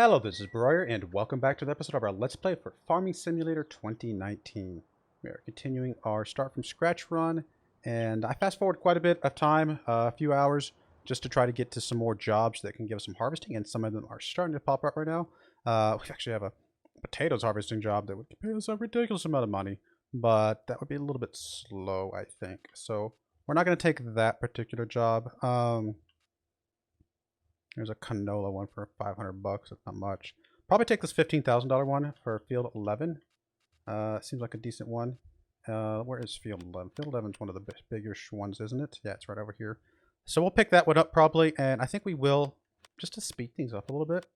Hello, this is Broyar, and welcome back to the episode of our Let's Play for Farming Simulator 2019. We are continuing our start from scratch run, and I fast forward quite a bit of time, a few hours, just to try to get to some more jobs that can give us some harvesting, and some of them are starting to pop up right now. We actually have a potatoes harvesting job that would pay us a ridiculous amount of money, but that would be a little bit slow, I think. So we're not going to take that particular job. There's a canola one for 500 bucks. That's not much. Probably take this $15,000 one for field 11. Seems like a decent one. Where is field 11? Field 11 is one of the bigger ones, isn't it? Yeah, it's right over here. So we'll pick that one up probably, and I think we will, just to speed things up a little bit,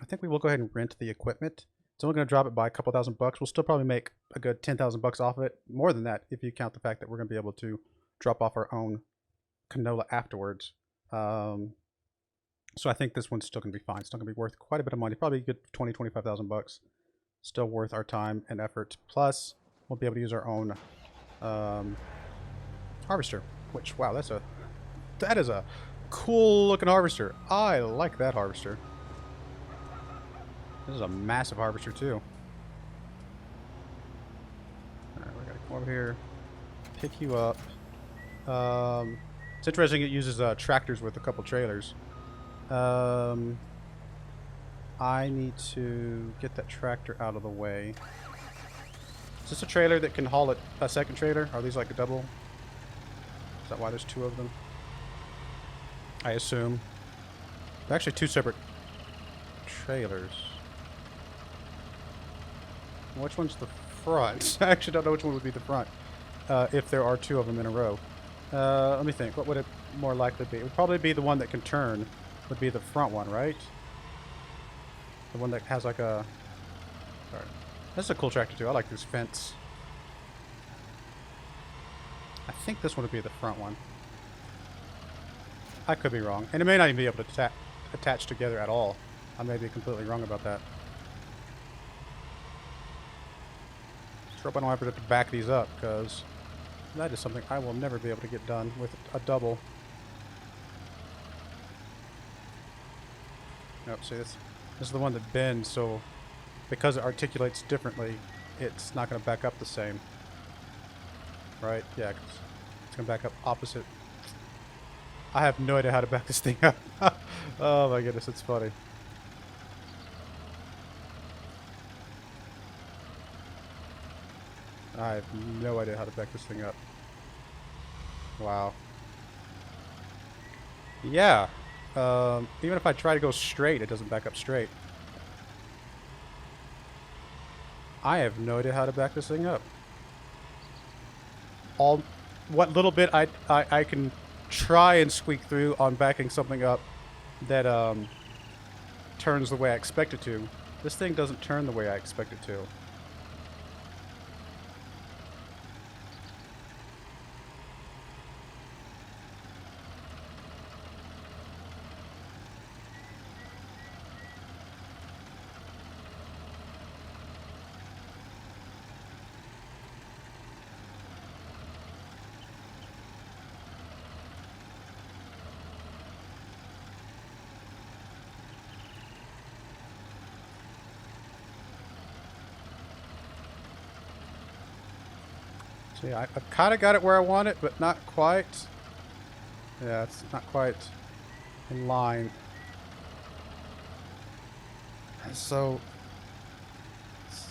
I think we will go ahead and rent the equipment. It's only going to drop it by a couple $1,000. We'll still probably make a good 10,000 bucks off of it. More than that, if you count the fact that we're going to be able to drop off our own canola afterwards. So I think this one's still going to be fine. It's still going to be worth quite a bit of money. Probably a good 20, 25,000 bucks. Still worth our time and effort. Plus, we'll be able to use our own harvester. Which, wow, that is a cool looking harvester. I like that harvester. This is a massive harvester too. Alright, we gotta come over here. Pick you up. It's interesting it uses tractors with a couple trailers. I need to get that tractor out of the way. Is this a trailer that can haul a second trailer? Are these like a double? Is that why there's two of them? I assume. They're actually two separate trailers. Which one's the front? I actually don't know which one would be the front. If there are two of them in a row. Let me think. What would it more likely be? It would probably be the one that can turn. Would be the front one, right? The one that has like a... Sorry. This is a cool tractor too. I like this fence. I think this one would be the front one. I could be wrong. And it may not even be able to attach together at all. I may be completely wrong about that. Just hope I don't have to back these up, because that is something I will never be able to get done with a double. Nope, see, this is the one that bends, so because it articulates differently, it's not going to back up the same. Right? Yeah, 'cause it's going to back up opposite. I have no idea how to back this thing up. Oh my goodness, it's funny. I have no idea how to back this thing up. Wow. Yeah. Even if I try to go straight, it doesn't back up straight. I have no idea how to back this thing up. What little bit I can try and squeak through on backing something up that turns the way I expect it to. This thing doesn't turn the way I expect it to. See, I've kind of got it where I want it, but not quite. Yeah, it's not quite in line. So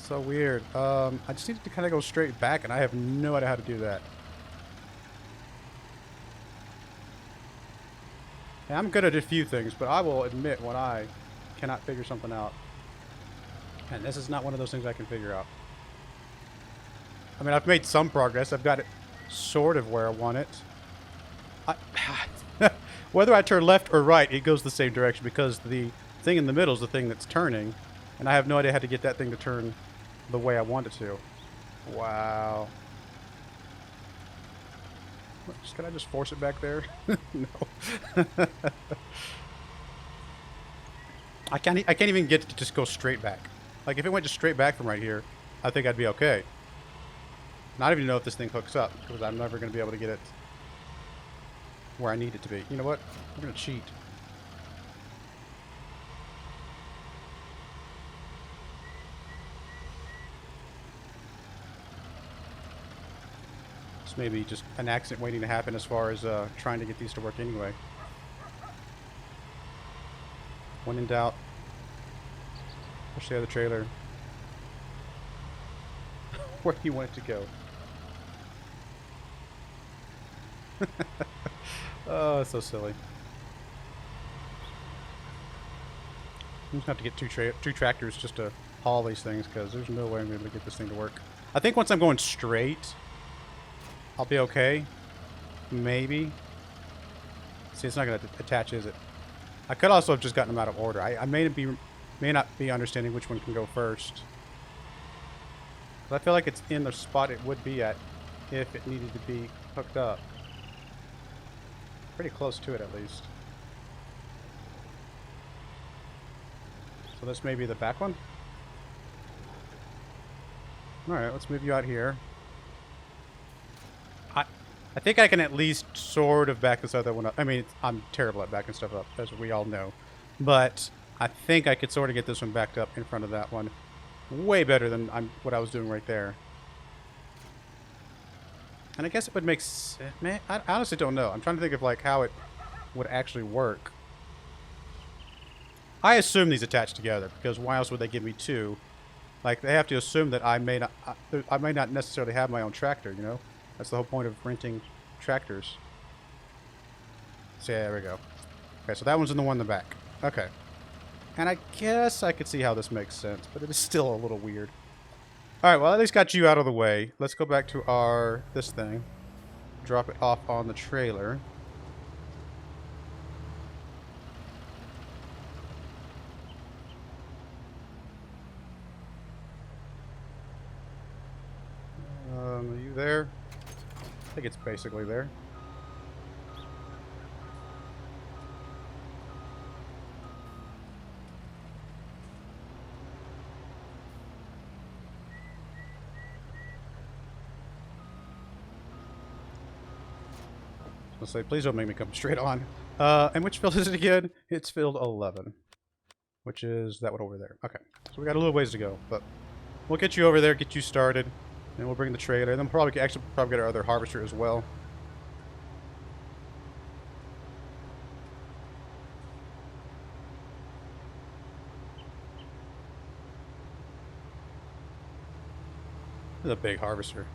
weird. I just need to kind of go straight back, and I have no idea how to do that. Yeah, I'm good at a few things, but I will admit when I cannot figure something out. And this is not one of those things I can figure out. I mean, I've made some progress. I've got it sort of where I want it. Whether I turn left or right, it goes the same direction, because the thing in the middle is the thing that's turning. And I have no idea how to get that thing to turn the way I want it to. Wow. Can I just force it back there? No. I can't even get it to just go straight back. Like, if it went just straight back from right here, I think I'd be okay. Not even know if this thing hooks up, because I'm never going to be able to get it where I need it to be. You know what? We're going to cheat. maybe just an accident waiting to happen as far as trying to get these to work anyway. When in doubt, push the other trailer where you want it to go. Oh, it's so silly. I'm just gonna have to get two tractors just to haul these things, because there's no way I'm gonna be able to get this thing to work. I think once I'm going straight, I'll be okay. Maybe. See, it's not gonna attach, is it? I could also have just gotten them out of order. I may not be understanding which one can go first. But I feel like it's in the spot it would be at if it needed to be hooked up. Pretty close to it, at least. So this may be the back one. Alright, let's move you out here. I think I can at least sort of back this other one up. I mean, I'm terrible at backing stuff up, as we all know. But I think I could sort of get this one backed up in front of that one. Way better than what I was doing right there. And I guess it would make sense. Man, I honestly don't know. I'm trying to think of like how it would actually work. I assume these attach together, because why else would they give me two? Like, they have to assume that I may not necessarily have my own tractor, you know? That's the whole point of renting tractors. So yeah, there we go. Okay, so that one's in the one in the back. Okay. And I guess I could see how this makes sense, but it is still a little weird. Alright, well, at least got you out of the way. Let's go back to this thing. Drop it off on the trailer. Are you there? I think it's basically there. Let's say, please don't make me come straight on. And which field is it again? It's field 11, which is that one over there. Okay, so we got a little ways to go, but we'll get you over there, get you started, and we'll bring the trailer. And then probably get our other harvester as well. This is a big harvester.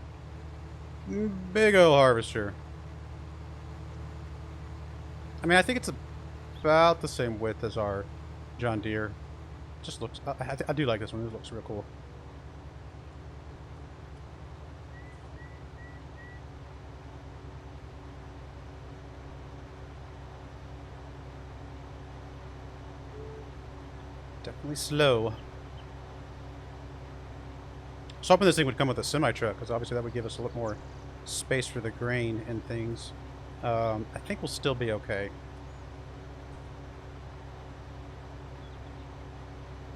Big old harvester. I mean, I think it's about the same width as our John Deere. Just looks... I do like this one. This looks real cool. Definitely slow. I was hoping this thing would come with a semi-truck, because obviously that would give us a lot more space for the grain and things. I think we'll still be okay.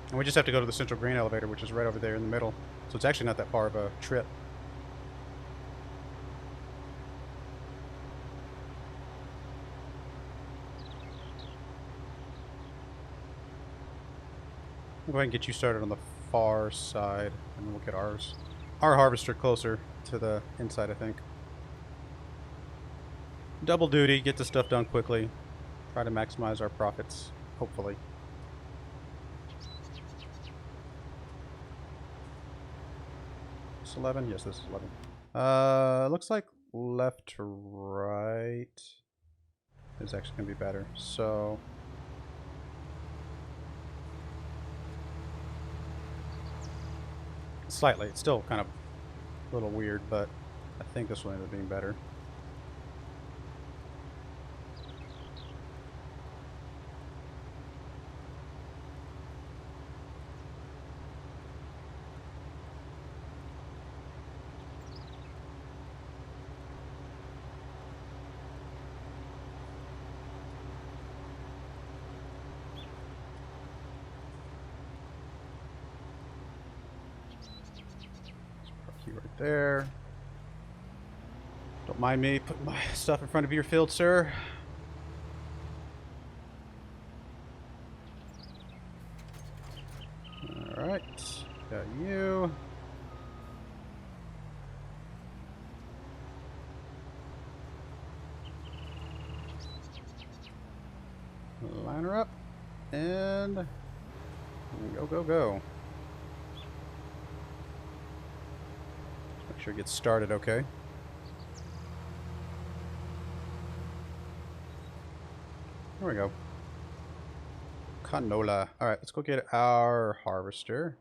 And we just have to go to the central grain elevator, which is right over there in the middle. So it's actually not that far of a trip. I'll go ahead and get you started on the far side, and then we'll get our harvester closer to the inside, I think. Double duty, get the stuff done quickly. Try to maximize our profits, hopefully. This 11? Yes, this is 11. Looks like left to right is actually going to be better. So... slightly. It's still kind of a little weird, but I think this will end up being better. Right there. Don't mind me putting my stuff in front of your field, sir. Alright. Got you. Line her up. And go, go, go. Make sure it gets started okay. There we go. Canola. Alright, let's go get our harvester.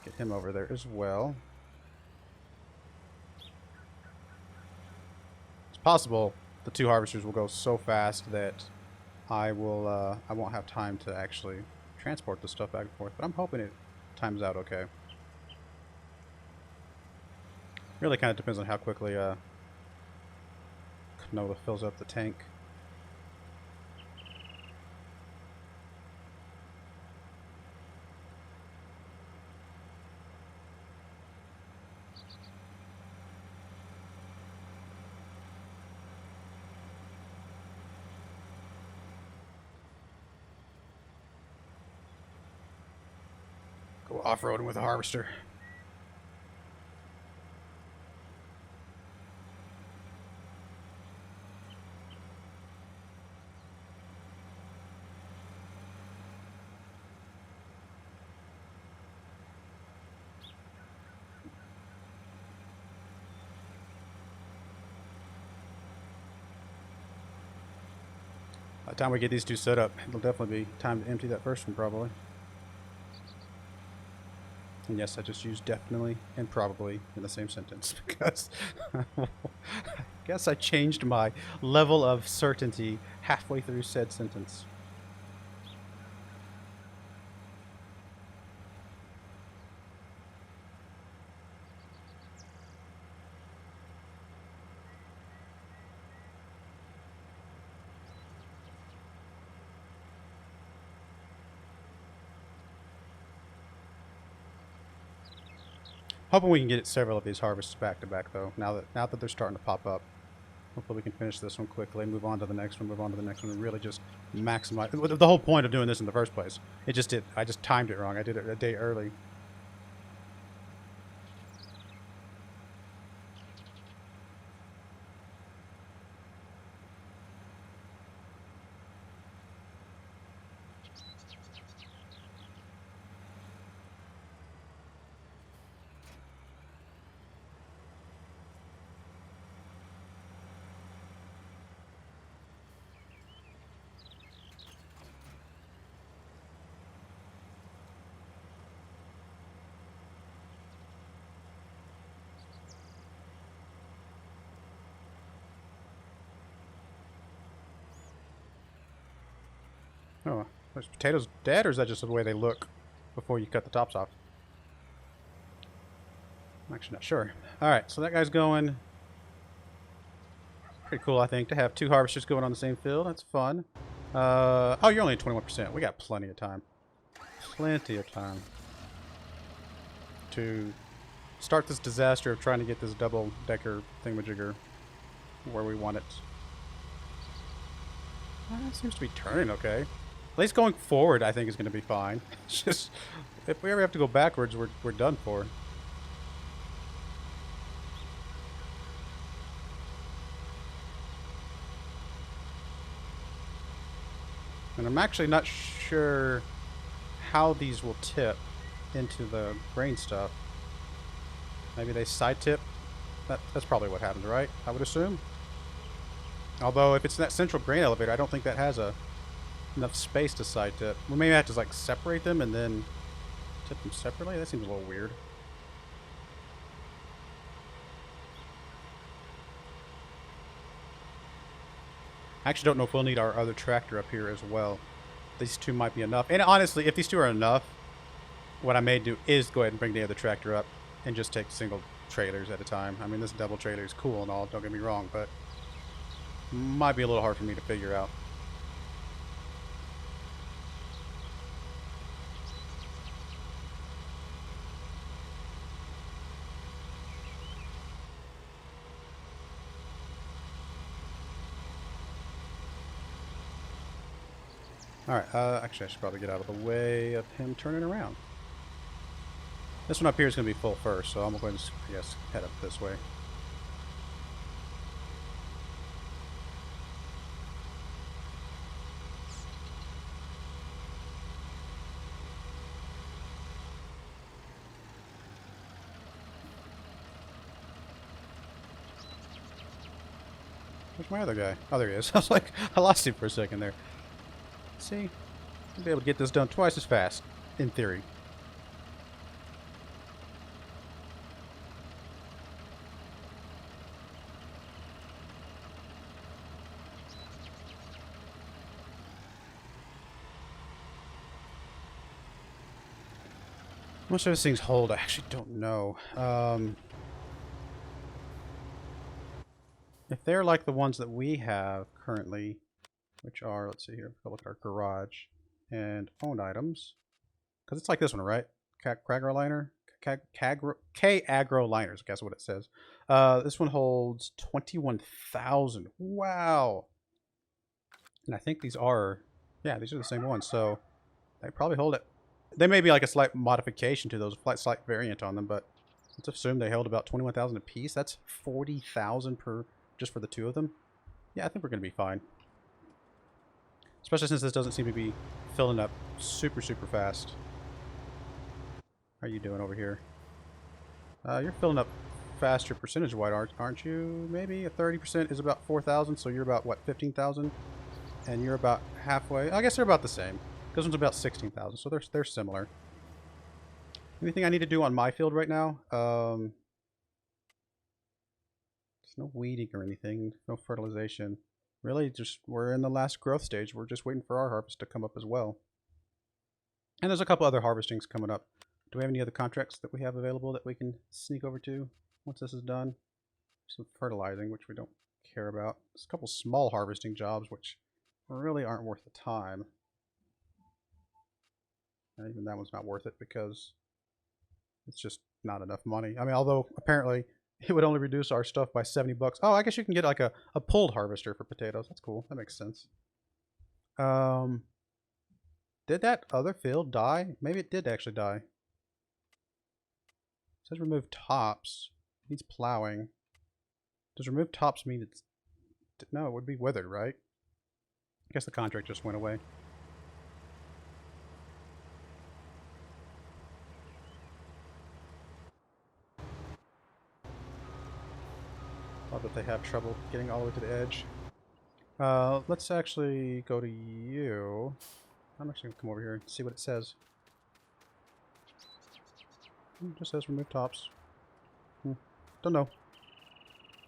Get him over there as well. It's possible the two harvesters will go so fast that I won't have time to actually transport the stuff back and forth, but I'm hoping it times out okay. Really kind of depends on how quickly canola fills up the tank. Go off-roading with a harvester. By the time we get these two set up, it'll definitely be time to empty that first one probably. And yes, I just used definitely and probably in the same sentence because I guess I changed my level of certainty halfway through said sentence. Hoping we can get several of these harvests back to back though, now that they're starting to pop up. Hopefully we can finish this one quickly, move on to the next one, move on to the next one, and really just maximize. The whole point of doing this in the first place. I just timed it wrong. I did it a day early. Oh, are potatoes dead, or is that just the way they look before you cut the tops off? I'm actually not sure. Alright, so that guy's going. Pretty cool, I think, to have two harvesters going on the same field. That's fun. Oh, you're only at 21%. We got plenty of time. Plenty of time to start this disaster of trying to get this double-decker thingamajigger where we want it. It seems to be turning okay. At least going forward, I think, is going to be fine. It's just, if we ever have to go backwards, we're done for. And I'm actually not sure how these will tip into the grain stuff. Maybe they side tip? That's probably what happens, right? I would assume. Although, if it's that central grain elevator, I don't think that has enough space to side tip. We may have to like separate them and then tip them separately. That seems a little weird. I actually don't know if we'll need our other tractor up here as well. These two might be enough. And honestly, if these two are enough, what I may do is go ahead and bring the other tractor up and just take single trailers at a time. I mean, this double trailer is cool and all, don't get me wrong, but might be a little hard for me to figure out. Alright, actually I should probably get out of the way of him turning around. This one up here is going to be full first, so I'm going to, yes, head up this way. Where's my other guy? Oh, there he is. I was like, I lost him for a second there. See? I'll be able to get this done twice as fast, in theory. How much of those things hold? I actually don't know. If they're like the ones that we have currently, which are, let's see here, go look at our garage and owned items. Because it's like this one, right? Cragro liner? K-Agro liners, I guess what it says. This one holds 21,000. Wow. And I think these are, yeah, these are the same ones. So they probably hold it. They may be like a slight modification to those, slight variant on them, but let's assume they held about 21,000 a piece. That's 40,000 per, just for the two of them. Yeah, I think we're going to be fine. Especially since this doesn't seem to be filling up super, super fast. How are you doing over here? You're filling up faster percentage-wise, aren't you? Maybe a 30% is about 4,000, so you're about, what, 15,000? And you're about halfway. I guess they're about the same. This one's about 16,000, so they're similar. Anything I need to do on my field right now? There's no weeding or anything, no fertilization. Really, just we're in the last growth stage. We're just waiting for our harvest to come up as well. And there's a couple other harvestings coming up. Do we have any other contracts that we have available that we can sneak over to once this is done? Some fertilizing, which we don't care about. There's a couple small harvesting jobs, which really aren't worth the time. And even that one's not worth it because it's just not enough money. I mean, although apparently it would only reduce our stuff by 70 bucks. Oh, I guess you can get like a pulled harvester for potatoes. That's cool. That makes sense. Did that other field die? Maybe it did actually die. It says remove tops. It needs plowing. Does remove tops mean it's... No, it would be withered, right? I guess the contract just went away. Love that they have trouble getting all the way to the edge. Let's actually go to you. I'm actually going to come over here and see what it says. It just says remove tops. Don't know.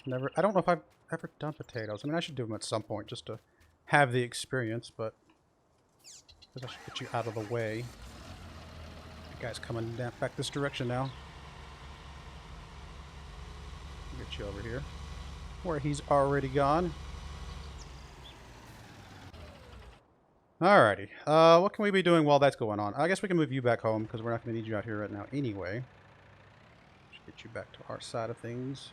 Never. I don't know if I've ever done potatoes. I mean, I should do them at some point just to have the experience, but I guess I should get you out of the way. The guy's coming down, back this direction now. Get you over here, where he's already gone. Alrighty. What can we be doing while that's going on? I guess we can move you back home because we're not going to need you out here right now anyway. Just get you back to our side of things.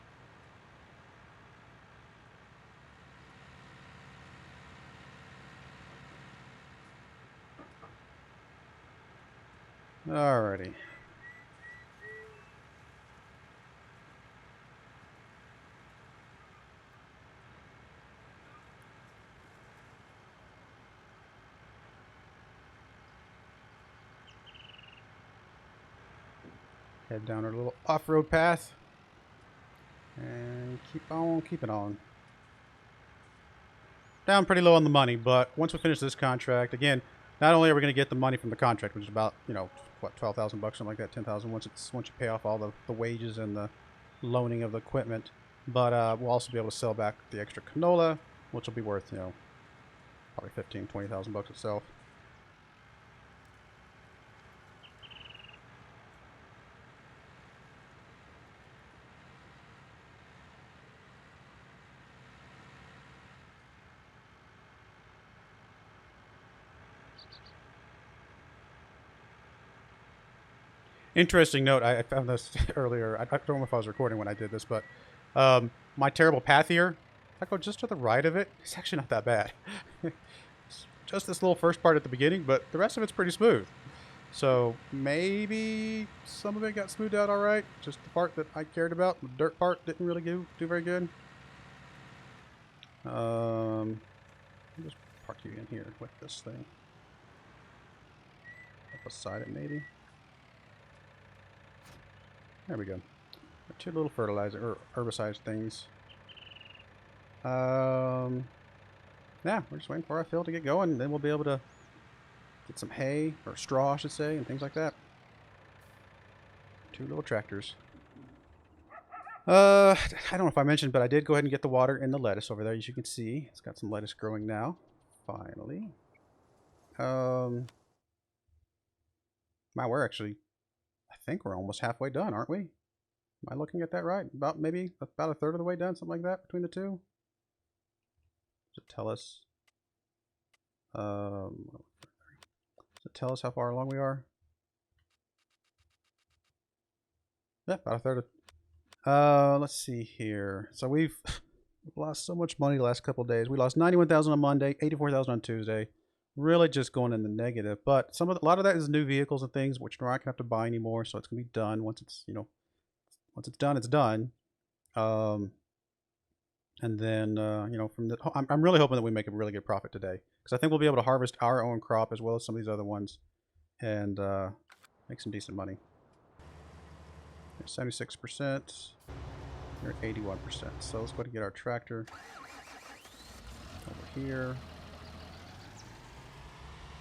Alrighty. Head down our little off-road path. And keep on keeping on. Down pretty low on the money, but once we finish this contract, again, not only are we going to get the money from the contract, which is about, you know, what, 12,000 bucks, something like that, 10,000 once you pay off all the wages and the loaning of the equipment, but we'll also be able to sell back the extra canola, which will be worth, you know, probably 15, 20,000 bucks itself. Interesting note, I found this earlier. I don't know if I was recording when I did this, but my terrible path here, if I go just to the right of it, it's actually not that bad. Just this little first part at the beginning, but the rest of it's pretty smooth. So maybe some of it got smoothed out all right. Just the part that I cared about, the dirt part, didn't really do very good. I'll just park you in here with this thing. Up beside it, maybe. There we go. Two little fertilizer or herbicide things. Yeah, we're just waiting for our field to get going, and then we'll be able to get some hay, or straw, I should say, and things like that. 2 little tractors. I don't know if I mentioned, but I did go ahead and get the water in the lettuce over there. As you can see, it's got some lettuce growing now. Finally. We're actually, I think we're almost halfway done, aren't we? Am I looking at that right? Maybe about a third of the way done, something like that between the two. Does it tell us? Does it tell us how far along we are? Yeah, about a third of. Let's see here. So we've lost so much money the last couple of days. We lost 91,000 on Monday, 84,000 on Tuesday. Really just going in the negative. But a lot of that is new vehicles and things, which we're not gonna have to buy anymore. So it's gonna be done once it's once it's done, it's done. And then I'm really hoping that we make a really good profit today, because I think we'll be able to harvest our own crop as well as some of these other ones, and make some decent money. 76%. You're at 81%. So let's go ahead and get our tractor over here.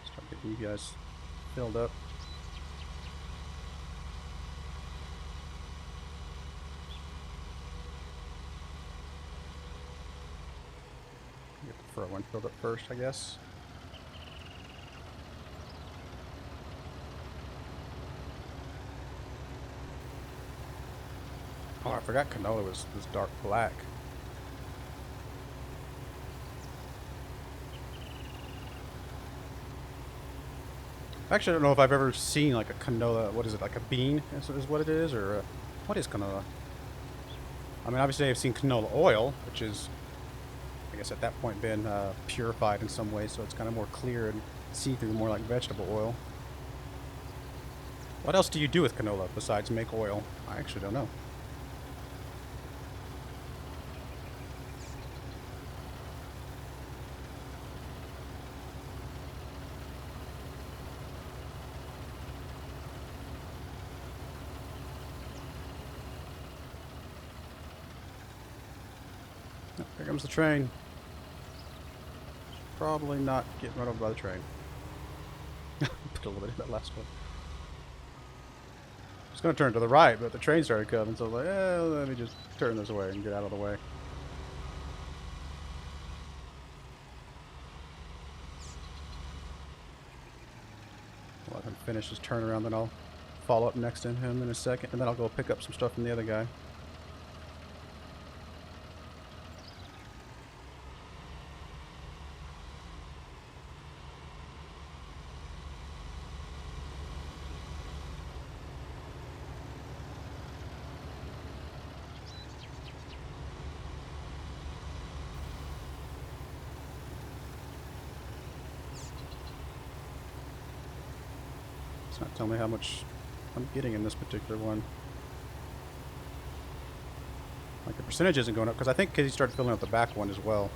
Start getting you guys filled up. Get the front one filled up first, I guess. Oh, I forgot canola was dark black. Actually, I don't know if I've ever seen like a canola. What is it? Like a bean is what it is, or what is canola? I mean, obviously I've seen canola oil, which is, I guess at that point, been purified in some way, so it's kind of more clear and see-through, more like vegetable oil. What else do you do with canola besides make oil? I actually don't know. Oh, here comes the train. Probably not getting run over by the train. Put a little bit in that last one. I was going to turn to the right, but the train started coming, so I was like, let me just turn this way and get out of the way. I'll let him finish his turnaround, then I'll follow up next to him in a second, and then I'll go pick up some stuff from the other guy. It's not telling me how much I'm getting in this particular one. Like the percentage isn't going up, because I think he started filling up the back one as well.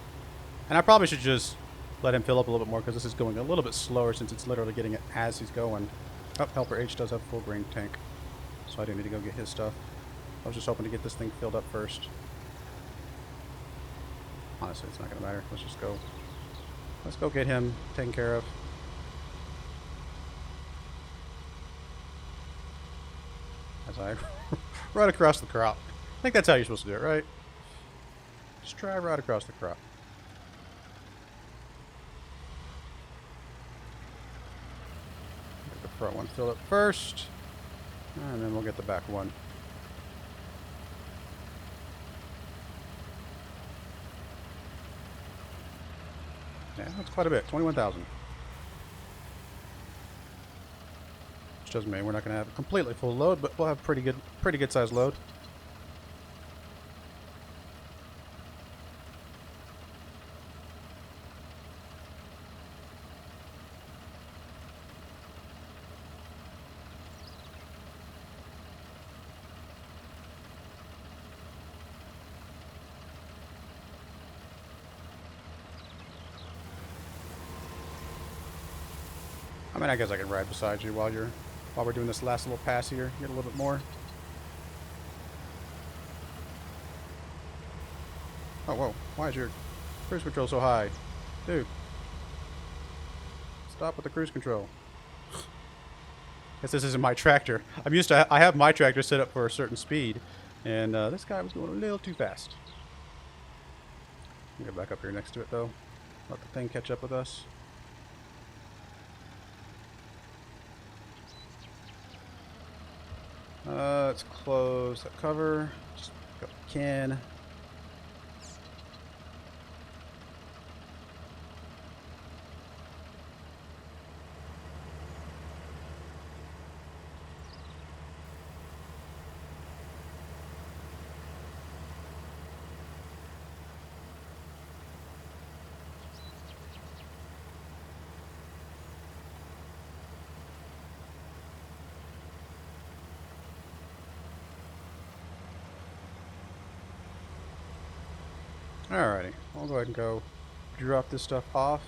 And I probably should just let him fill up a little bit more, because this is going a little bit slower since it's literally getting it as he's going. Oh, Helper H does have a full grain tank, so I do need to go get his stuff. I was just hoping to get this thing filled up first. Honestly, it's not going to matter. Let's just go. Let's go get him taken care of. As I ride across the crop. I think that's how you're supposed to do it, right? Just try right across the crop. Get the front one filled up first, and then we'll get the back one. Yeah, that's quite a bit. 21,000. Which doesn't mean we're not going to have a completely full load, but we'll have pretty good sized load. I mean, I guess I can ride beside you while we're doing this last little pass here. Get a little bit more. Oh, whoa. Why is your cruise control so high? Dude. Stop with the cruise control. Guess this isn't my tractor. I'm used to... I have my tractor set up for a certain speed. And this guy was going a little too fast. Get back up here next to it, though. Let the thing catch up with us. Let's close that cover. Just pick up the can. Alrighty, I'll go ahead and go drop this stuff off.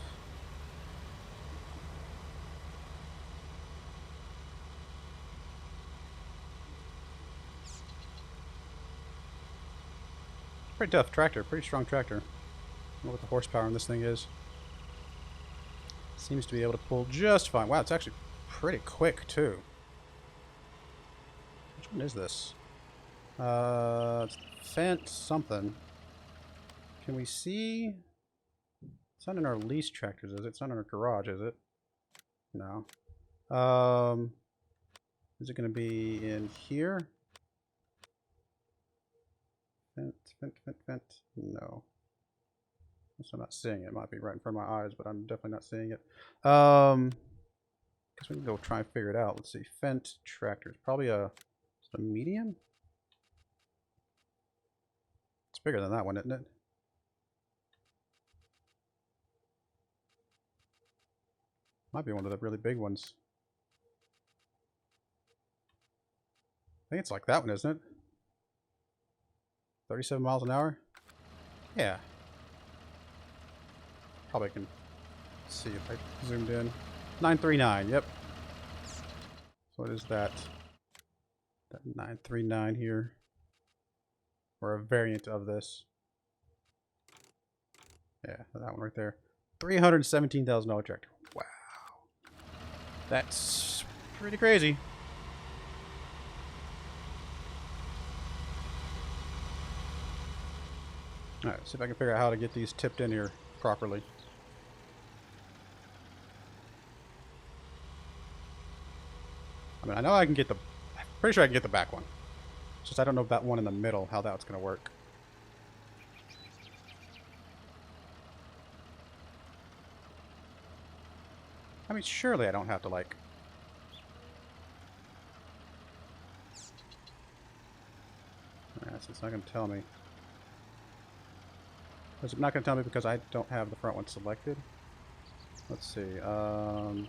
Pretty tough tractor, pretty strong tractor. I don't know what the horsepower on this thing is. Seems to be able to pull just fine. Wow, it's actually pretty quick too. Which one is this? It's Fent something. Can we see? It's not in our lease tractors, is it? It's not in our garage, is it? No. Is it going to be in here? Fent. No. Guess I'm not seeing it. It might be right in front of my eyes, but I'm definitely not seeing it. Guess we can go try and figure it out. Let's see. Fent tractors. Probably a medium? It's bigger than that one, isn't it? Might be one of the really big ones. I think it's like that one, isn't it? 37 miles an hour? Yeah. Probably can see if I zoomed in. 939, yep. So what is that? That 939 here. Or a variant of this. Yeah, that one right there. $317,000 tractor. Wow. That's pretty crazy. Alright, see if I can figure out how to get these tipped in here properly. I mean, I know I can get the... I'm pretty sure I can get the back one. It's just I don't know if that one in the middle, how that's going to work. I mean, surely I don't have to, like... Alright, so it's not going to tell me. It's not going to tell me because I don't have the front one selected. Let's see. No,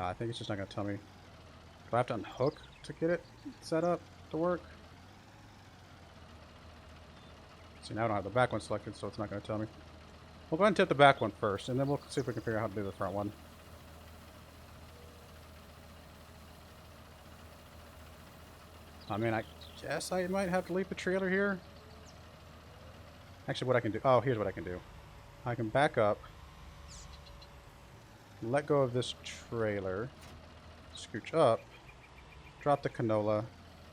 I think it's just not going to tell me. Do I have to unhook to get it set up to work? See, now I don't have the back one selected, so it's not going to tell me. We'll go ahead and tip the back one first, and then we'll see if we can figure out how to do the front one. I mean, I guess I might have to leave the trailer here. Actually, what I can do... Oh, here's what I can do. I can back up. Let go of this trailer. Scooch up. Drop the canola.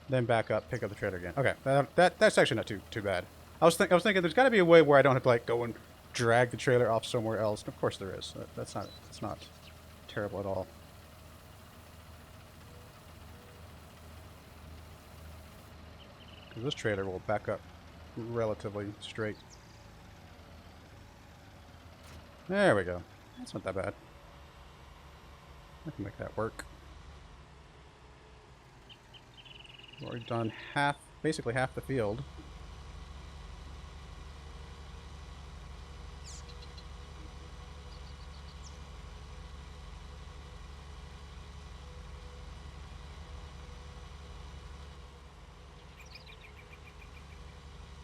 Then back up, pick up the trailer again. Okay, that's actually not too bad. I was thinking there's got to be a way where I don't have to like go and drag the trailer off somewhere else. And of course there is. That's not terrible at all. Because this trailer will back up relatively straight. There we go. That's not that bad. I can make that work. We've already done basically half the field.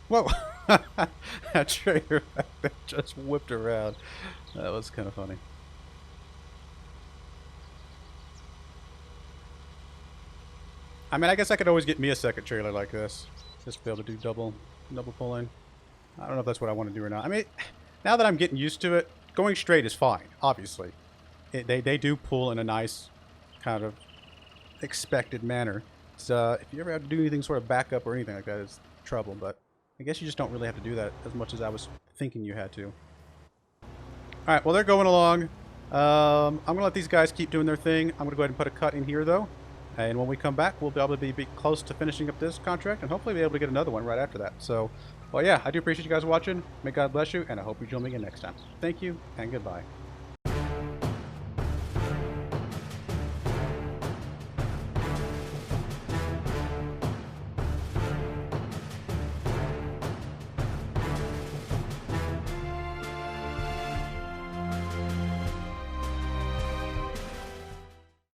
Whoa! That trailer back there just whipped around. That was kind of funny. I mean, I guess I could always get me a second trailer like this. Just be able to do double pulling. I don't know if that's what I want to do or not. I mean, now that I'm getting used to it, going straight is fine, obviously. They do pull in a nice kind of expected manner. So if you ever have to do anything sort of backup or anything like that, it's trouble. But I guess you just don't really have to do that as much as I was thinking you had to. Alright, well, they're going along. I'm going to let these guys keep doing their thing. I'm going to go ahead and put a cut in here, though. And when we come back, we'll be able to be close to finishing up this contract and hopefully be able to get another one right after that. So, well, yeah, I do appreciate you guys watching. May God bless you, and I hope you join me again next time. Thank you, and goodbye.